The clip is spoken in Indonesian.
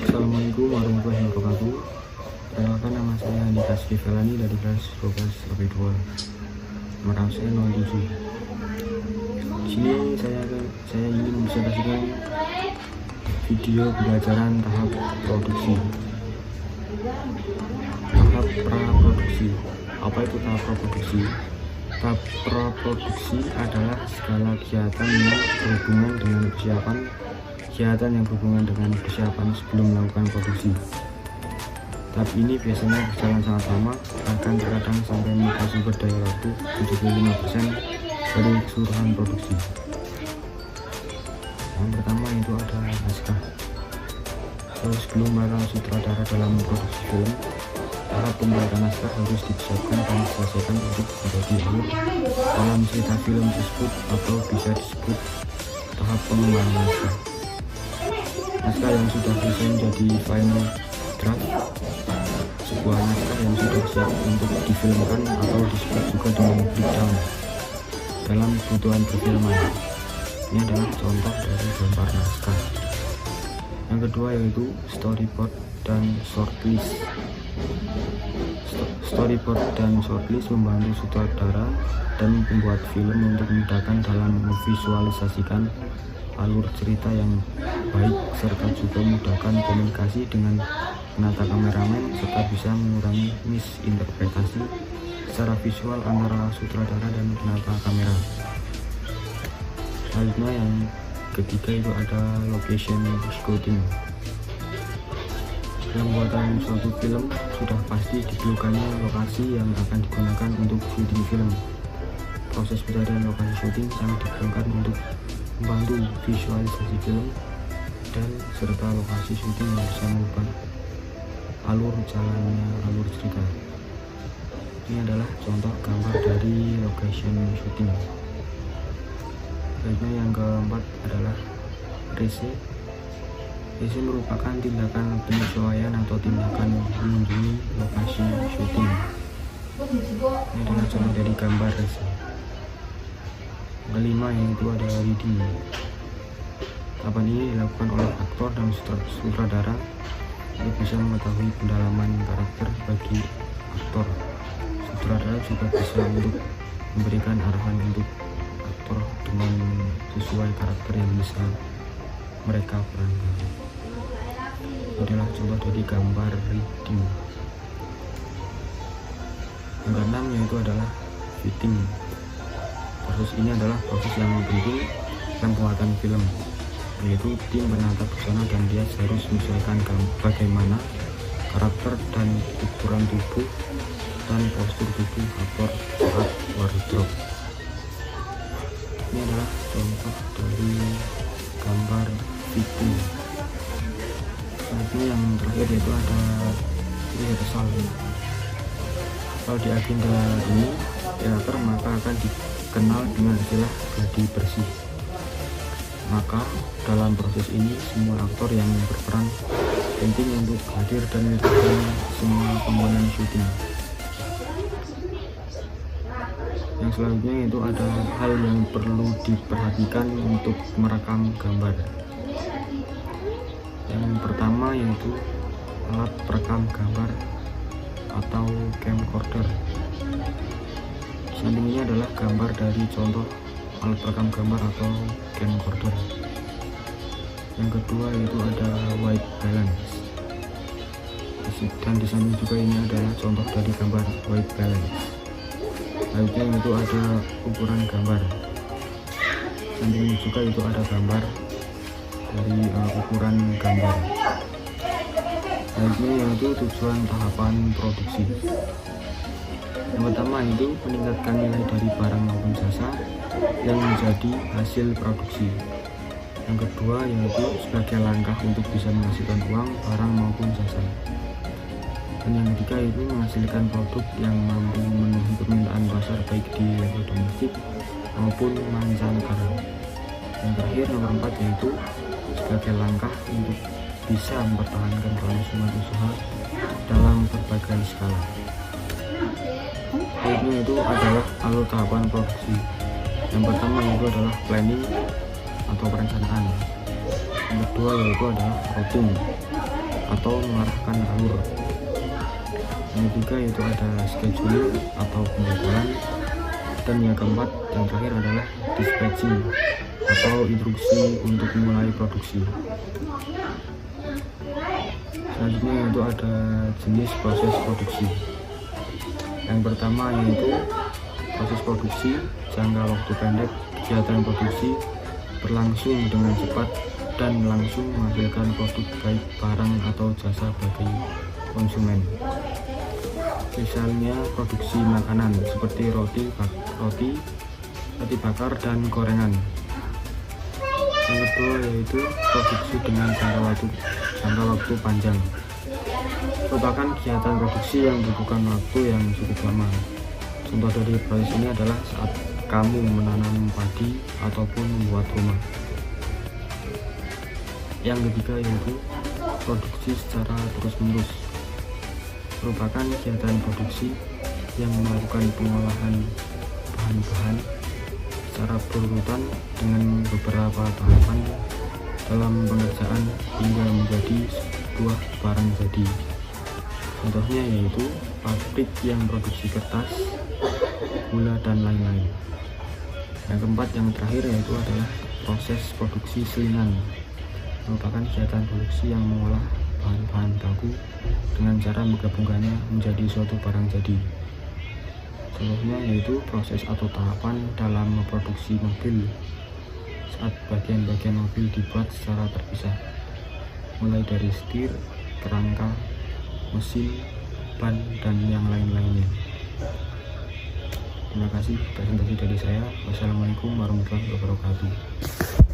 Assalamualaikum warahmatullahi wabarakatuh. Perkenalkan, nama saya Andika Skivelani dari kelas 12 LP2. Nomor saya 07. Di sini saya ingin mempresentasikan video pembelajaran tahap produksi. Tahap praproduksi. Apa itu tahap praproduksi? Tahap praproduksi adalah segala kegiatan yang berhubungan dengan persiapan sebelum melakukan produksi. Tahap ini biasanya berjalan sangat lama, bahkan terkadang sampai memakan sumber daya waktu 75% dari keseluruhan produksi. Yang pertama itu ada naskah. Sebelum para sutradara dalam produksi film, tahap pembuatan naskah harus disiapkan dan diselesaikan untuk menjadi alur dalam cerita film tersebut, atau bisa disebut tahap pengembangan naskah. Naskah yang sudah selesai menjadi final draft, sebuah naskah yang sudah siap untuk difilmkan, atau disebut juga dengan breakdown dalam kebutuhan perfilman. Ini adalah contoh dari gambar naskah. Yang kedua yaitu storyboard dan shortlist. Storyboard dan shortlist membantu sutradara dan pembuat film untuk memudahkan dalam memvisualisasikan alur cerita yang baik, serta juga memudahkan komunikasi dengan penata kameramen, serta bisa mengurangi misinterpretasi secara visual antara sutradara dan penata kamera. Selanjutnya yang ketiga itu ada location scouting. Dalam pembuatan suatu film sudah pasti diperlukannya lokasi yang akan digunakan untuk syuting film. Proses pencarian lokasi syuting sangat diperlukan untuk membantu visualisasi film dan serta lokasi syuting yang bisa mengubah alur cerita. Ini adalah contoh gambar dari location syuting. Selanjutnya yang keempat adalah rese. Rese merupakan tindakan penyesuaian atau tindakan mengunjungi lokasi syuting. Ini adalah contoh dari gambar rese. Kelima yaitu ada reading. Tahapan ini dilakukan oleh aktor dan sutradara untuk bisa mengetahui pendalaman karakter bagi aktor. Sutradara juga bisa untuk memberikan arahan untuk aktor dengan sesuai karakter yang bisa mereka perankan. Ini adalah contoh dari gambar reading. Yang keenam yaitu adalah fitting. Proses ini adalah proses yang penting dalam pembuatan film, yaitu tim penata busana dan dia harus menyesuaikan bagaimana karakter dan ukuran tubuh dan postur tubuh aktor saat wardrobe. Ini adalah contoh dari gambar fitting. Selanjutnya yang terakhir yaitu ada rehearsal. Kalau di agenda ini teater maka akan dikenal dengan istilah gladi bersih. Maka dalam proses ini semua aktor yang berperan penting untuk hadir dan melakukan semua komponen syuting. Yang selanjutnya itu ada hal yang perlu diperhatikan untuk merekam gambar. Yang pertama yaitu alat perekam gambar atau camcorder. Sampingnya adalah gambar dari contoh alat perekam gambar atau camcorder. Yang kedua yaitu ada white balance, dan di samping juga ini adalah contoh dari gambar white balance. Selanjutnya itu ada ukuran gambar. Sampingnya juga itu ada gambar dari ukuran gambar. Selanjutnya yaitu tujuan tahapan produksi. Yang pertama itu meningkatkan nilai dari barang maupun jasa yang menjadi hasil produksi. Yang kedua yaitu sebagai langkah untuk bisa menghasilkan uang, barang maupun jasa. Dan yang ketiga itu menghasilkan produk yang mampu memenuhi permintaan pasar baik di level domestik maupun mancanegara. Yang terakhir nomor 4 yaitu sebagai langkah untuk bisa mempertahankan kelangsungan usaha dalam berbagai skala. Selanjutnya itu adalah alur tahapan produksi. Yang pertama yaitu adalah planning atau perencanaan. Yang kedua yaitu adalah routing. atau mengarahkan alur. Yang ketiga yaitu ada scheduling atau penjadwalan, dan yang keempat yang terakhir adalah dispatching atau instruksi untuk mulai produksi. Selanjutnya yaitu ada jenis proses produksi. Yang pertama yaitu proses produksi jangka waktu pendek. Kegiatan produksi berlangsung dengan cepat dan langsung menghasilkan produk baik barang atau jasa bagi konsumen. Misalnya produksi makanan seperti roti bakar dan gorengan. Yang kedua yaitu produksi dengan jangka waktu panjang. Merupakan kegiatan produksi yang membutuhkan waktu yang cukup lama. Contoh dari proses ini adalah saat kamu menanam padi ataupun membuat rumah. Yang ketiga yaitu produksi secara terus-menerus. Merupakan kegiatan produksi yang melakukan pengolahan bahan-bahan secara berurutan dengan beberapa tahapan dalam pengerjaan hingga menjadi sebuah barang jadi. Contohnya yaitu pabrik yang produksi kertas, gula, dan lain-lain. Yang keempat yang terakhir yaitu adalah proses produksi selingan. Merupakan kegiatan produksi yang mengolah bahan-bahan baku dengan cara menggabungkannya menjadi suatu barang jadi. Contohnya yaitu proses atau tahapan dalam memproduksi mobil saat bagian-bagian mobil dibuat secara terpisah, mulai dari setir, kerangka, mesin, ban, dan yang lain-lainnya. Terima kasih presentasi dari saya. Wassalamualaikum warahmatullahi wabarakatuh.